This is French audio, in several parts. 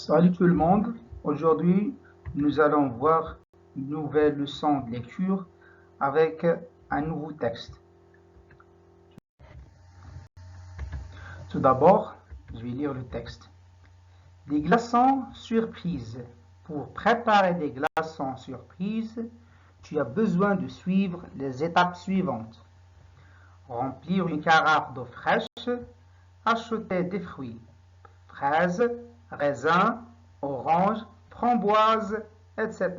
Salut tout le monde, aujourd'hui nous allons voir une nouvelle leçon de lecture avec un nouveau texte. Tout d'abord, je vais lire le texte. Des glaçons surprises. Pour préparer des glaçons surprises, tu as besoin de suivre les étapes suivantes. Remplir une carafe d'eau fraîche, acheter des fruits, fraises, raisins, oranges, framboises, etc.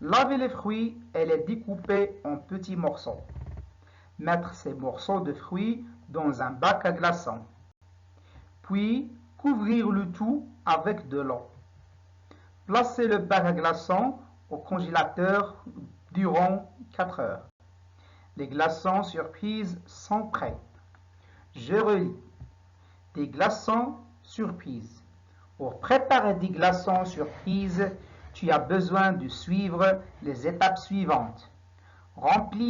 Laver les fruits et les découper en petits morceaux. Mettre ces morceaux de fruits dans un bac à glaçons. Puis, couvrir le tout avec de l'eau. Placer le bac à glaçons au congélateur durant 4 heures. Les glaçons surprises sont prêts. Je relis. Des glaçons surprises. Pour préparer des glaçons surprises, tu as besoin de suivre les étapes suivantes. Remplir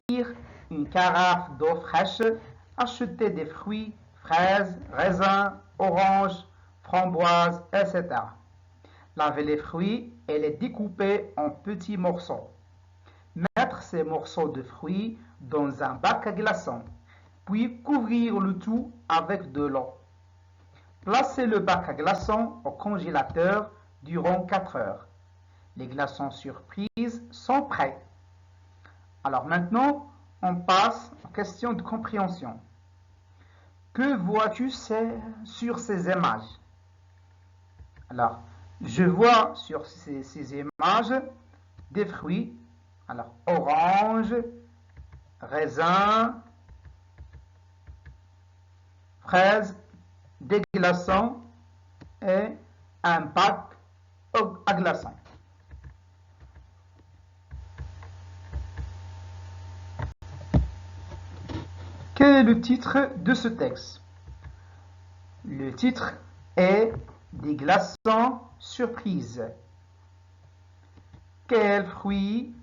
une carafe d'eau fraîche, acheter des fruits, fraises, raisins, oranges, framboises, etc. Laver les fruits et les découper en petits morceaux. Mettre ces morceaux de fruits dans un bac à glaçons, puis couvrir le tout avec de l'eau. Placez le bac à glaçons au congélateur durant 4 heures. Les glaçons surprises sont prêts. Alors maintenant, on passe aux questions de compréhension. Que vois-tu sur ces images? Alors, je vois sur ces images des fruits. Alors, orange, raisin, fraise, des glaçons et un bac à glaçons. Quel est le titre de ce texte? Le titre est Des glaçons surprises. Quels fruits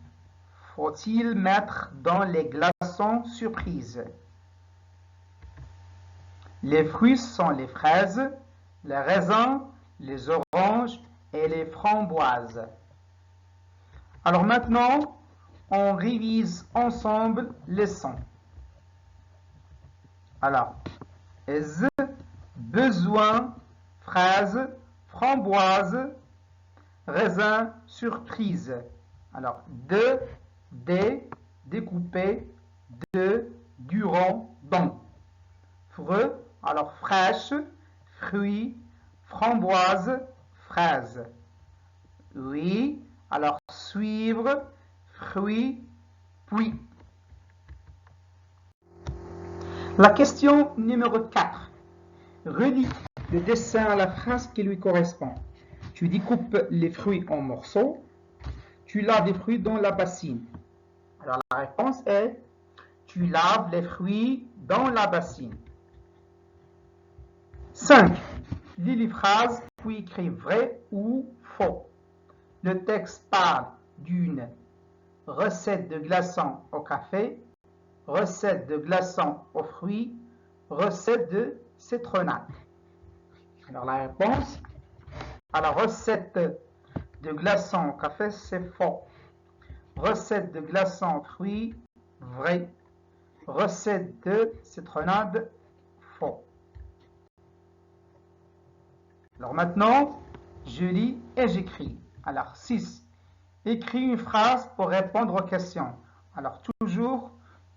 faut-il mettre dans les glaçons surprises? Les fruits sont les fraises, les raisins, les oranges et les framboises. Alors maintenant, on révise ensemble les sons. Alors, besoin, fraise, framboise, raisin, surprise. Alors, des, découpé, durant, dans. Alors fraîche, fruits, framboise, fraise. Oui, alors suivre, fruits, puis. La question numéro 4. Relie le dessin à la phrase qui lui correspond. Tu découpes les fruits en morceaux. Tu laves les fruits dans la bassine. Alors la réponse est tu laves les fruits dans la bassine. 5. Lis les phrases puis écris vrai ou faux. Le texte parle d'une recette de glaçons au café, recette de glaçons aux fruits, recette de citronnade. Alors la réponse à la recette de glaçons au café, c'est faux. Recette de glaçons aux fruits, vrai. Recette de citronnade, faux. Alors maintenant, je lis et j'écris. Alors 6. Écris une phrase pour répondre aux questions. Alors toujours,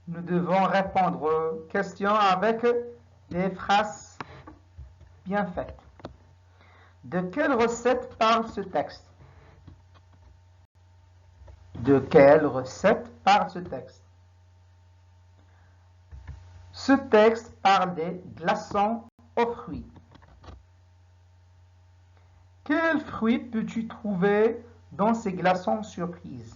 nous devons répondre aux questions avec des phrases bien faites. De quelle recette parle ce texte? De quelle recette parle ce texte? Ce texte parle des glaçons aux fruits. Quels fruits peux-tu trouver dans ces glaçons surprises?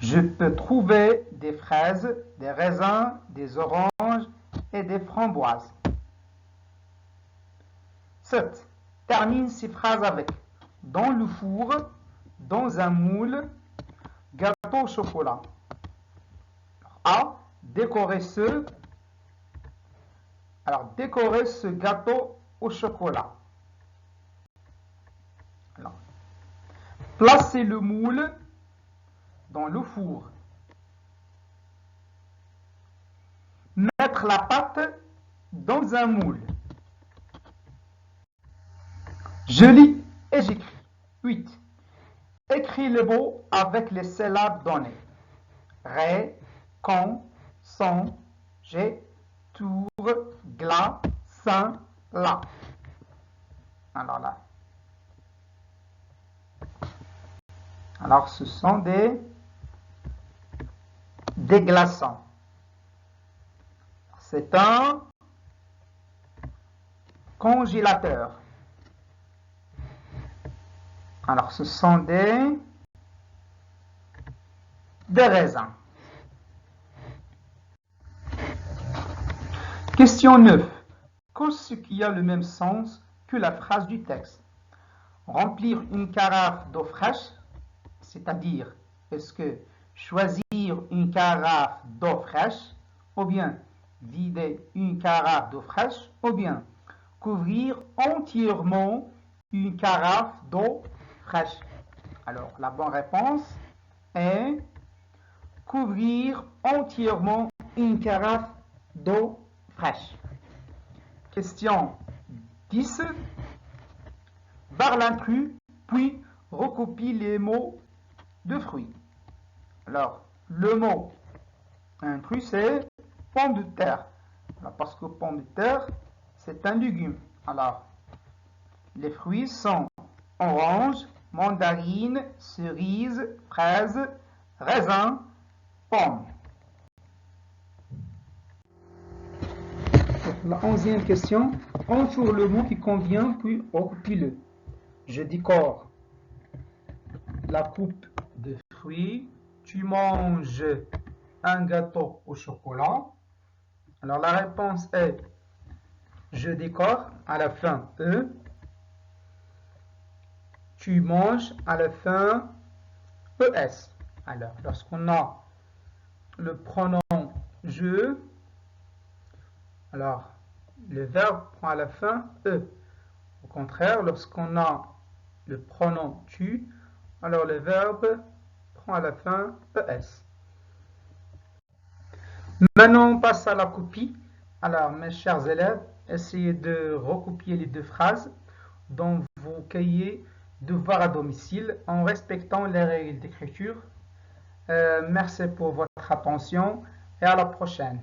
Je peux trouver des fraises, des raisins, des oranges et des framboises. 7. Termine ces phrases avec dans le four, dans un moule, gâteau au chocolat. A. Décorer ce Alors, décorer ce gâteau au chocolat. Alors, placer le moule dans le four. Mettre la pâte dans un moule. Je lis et j'écris. 8. Écris le mot avec les syllabes données. Ré, con, son, j'ai, tour, glas, saint, là. Alors là. Alors ce sont des glaçons. C'est un congélateur. Alors ce sont des raisins. Question 9. Qu'est-ce qui a le même sens que la phrase du texte? Remplir une carafe d'eau fraîche, c'est-à-dire, est-ce que choisir une carafe d'eau fraîche, ou bien vider une carafe d'eau fraîche, ou bien couvrir entièrement une carafe d'eau fraîche. Alors, la bonne réponse est couvrir entièrement une carafe d'eau fraîche. Question 10. Barre l'intrus, puis recopie les mots de fruits. Alors, le mot intrus, c'est pomme de terre. Alors, parce que pomme de terre, c'est un légume. Alors, les fruits sont orange, mandarine, cerise, fraise, raisin, pomme. La 11e question. Entoure le mot qui convient, puis recopie-le. Je décore la coupe de fruits. Tu manges un gâteau au chocolat. Alors la réponse est je décore à la fin E. Tu manges à la fin ES. Alors lorsqu'on a le pronom je, alors le verbe prend à la fin E. Au contraire, lorsqu'on a le pronom tu, alors le verbe prend à la fin ES. Maintenant, on passe à la copie. Alors, mes chers élèves, essayez de recopier les deux phrases dans vos cahiers devoirs à domicile en respectant les règles d'écriture. Merci pour votre attention et à la prochaine.